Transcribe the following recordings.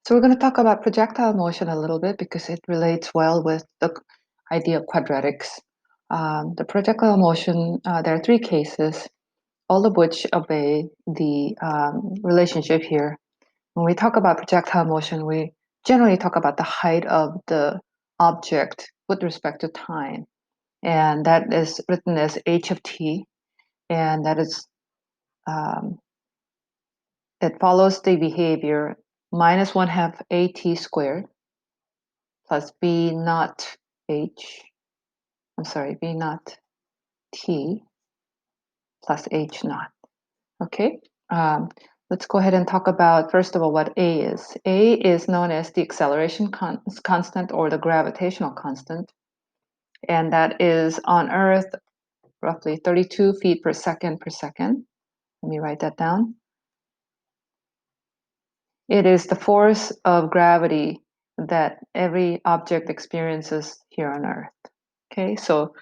So we're going to talk about projectile motion a little bit because it relates well with the idea of quadratics. The projectile motion, there are three cases, all of which obey the relationship here. When we talk about projectile motion, we generally talk about the height of the object with respect to time. And that is written as h of t. And that is, um, it follows the behavior minus 1/2 at squared plus b naught h, I'm sorry, b naught t plus h naught. Okay, let's go ahead and talk about, first of all, what a is. A is known as the acceleration constant or the gravitational constant, and that is on Earth roughly 32 feet per second per second. Let me write that down. It is the force of gravity that every object experiences here on Earth. Okay, so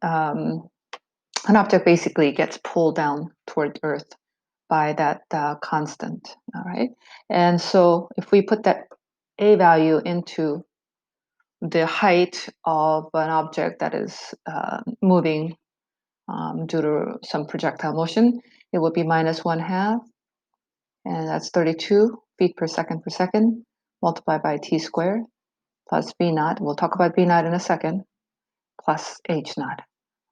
um, an object basically gets pulled down toward Earth by that constant, all right? And so if we put that a value into the height of an object that is moving due to some projectile motion, it would be minus 1/2, and that's 32 feet per second, multiplied by t squared, plus v naught. We'll talk about v naught in a second, plus h naught,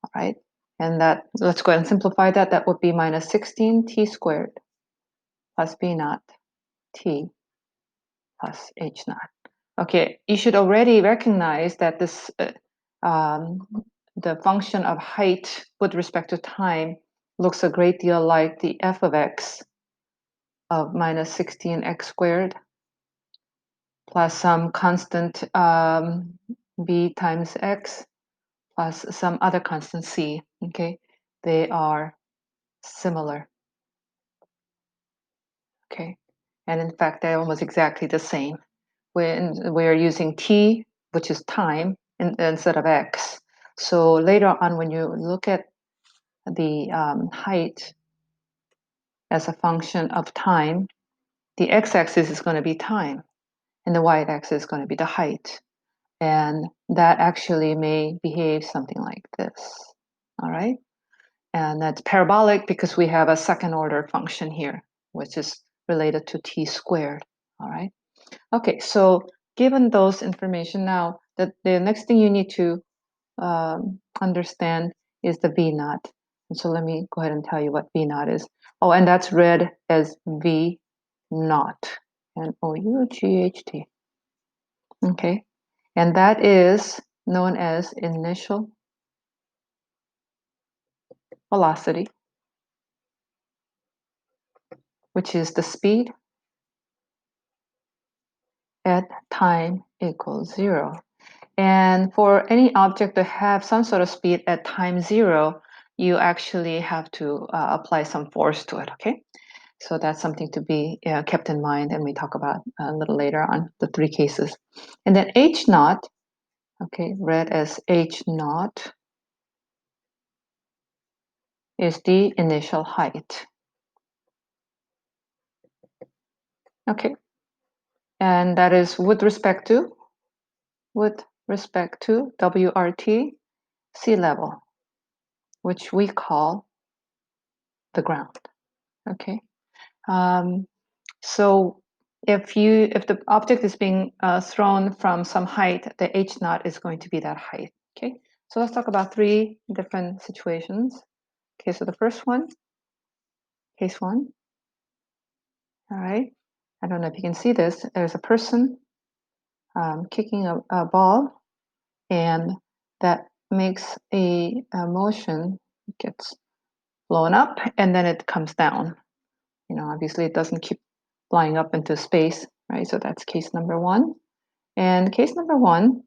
all right? And that, let's go ahead and simplify that. That would be minus 16 t squared plus v naught t plus h naught. Okay, you should already recognize that this um, the function of height with respect to time looks a great deal like the f of x of minus 16x squared plus some constant b times x plus some other constant c. Okay, they are similar. Okay, and in fact, they're almost exactly the same. When we're using t, which is time, instead of x. So later on, when you look at the height as a function of time, the x-axis is going to be time, and the y-axis is going to be the height. And that actually may behave something like this. All right? And that's parabolic because we have a second order function here, which is related to t squared. All right? Okay, so given those information now, the next thing you need to understand is the V naught. And so let me go ahead and tell you what V naught is. Oh, and that's read as V naught, N-O-U-G-H-T. Okay, and that is known as initial velocity, which is the speed at time equals 0. And for any object to have some sort of speed at time 0, you actually have to apply some force to it, okay? So that's something to be kept in mind, and we talk about a little later on the three cases. And then h naught, okay, read as h naught, is the initial height. Okay, and that is with respect to WRT, sea level, which we call the ground. Okay, so if the object is being thrown from some height, the h naught is going to be that height. Okay, so let's talk about three different situations. Okay, so the first one, case one. All right, I don't know if you can see this. There's a person kicking a ball, and that makes a motion. It gets blown up, and then it comes down. You know, obviously it doesn't keep flying up into space, right? So that's case number one. And case number one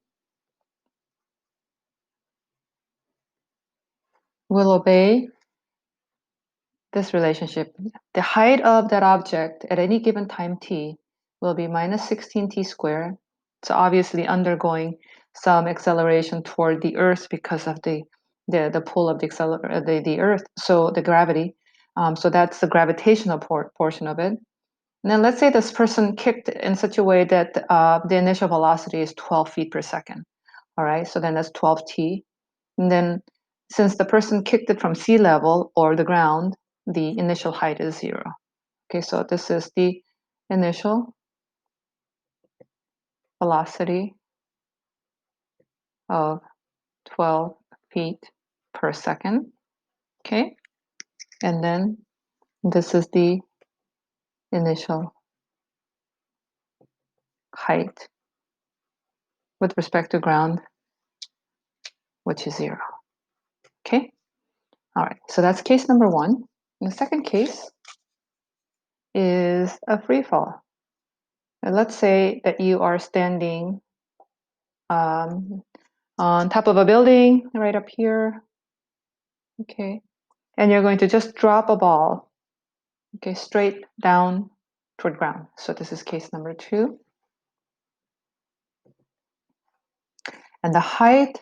will obey this relationship. The height of that object at any given time t will be minus 16t squared. So obviously undergoing some acceleration toward the Earth because of the pull of the Earth, so the gravity. So that's the gravitational portion of it. Now let's say this person kicked in such a way that the initial velocity is 12 feet per second. All right, so then that's 12t. And then since the person kicked it from sea level or the ground, the initial height is 0. Okay, so this is the initial velocity of 12 feet per second. Okay, and then this is the initial height with respect to ground, which is 0. Okay, all right, so that's case number 1. And the second case is a free fall. And let's say that you are standing on top of a building right up here. Okay, and you're going to just drop a ball, okay, straight down toward ground. So this is case number 2. And the height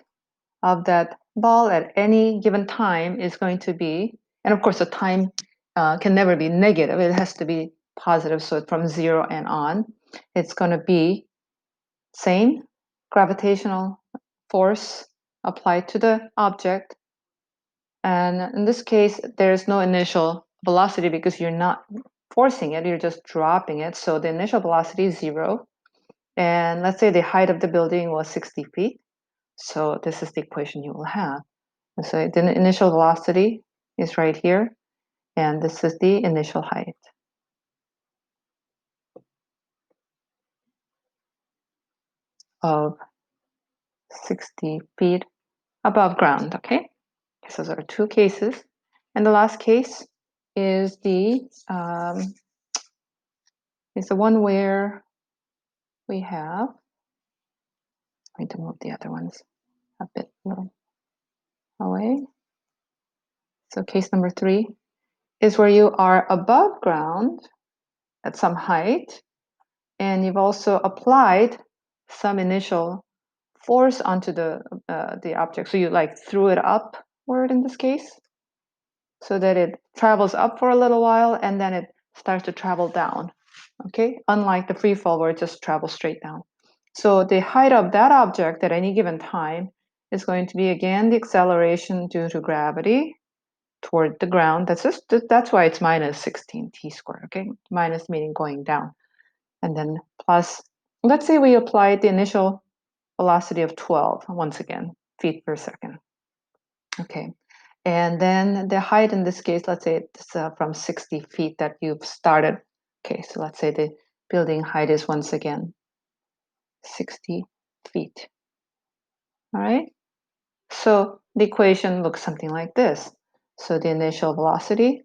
of that ball at any given time is going to be, and of course the time can never be negative, it has to be positive, so from 0 and on, it's going to be same gravitational force applied to the object. And in this case, there's no initial velocity because you're not forcing it, you're just dropping it. So the initial velocity is 0. And let's say the height of the building was 60 feet. So this is the equation you will have. And so the initial velocity is right here. And this is the initial height of 60 feet above ground, okay? So there are 2 cases. And the last case is the one where we have, I need to move the other ones a bit little away. So case number 3 is where you are above ground at some height, and you've also applied some initial force onto the object. So you like threw it upward in this case, so that it travels up for a little while and then it starts to travel down. Okay, unlike the free fall where it just travels straight down. So the height of that object at any given time is going to be again the acceleration due to gravity toward the ground. That's why it's minus 16t squared. Okay, minus meaning going down, and then plus. Let's say we applied the initial velocity of 12 once again feet per second. Okay, and then the height in this case, let's say it's from 60 feet that you've started. Okay, so let's say the building height is once again 60 feet. All right, so the equation looks something like this. So the initial velocity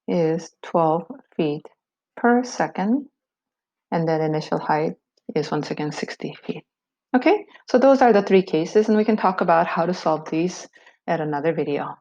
is 12 feet per second, and then initial height is once again 60 feet. Okay, so those are the 3 cases, and we can talk about how to solve these at another video.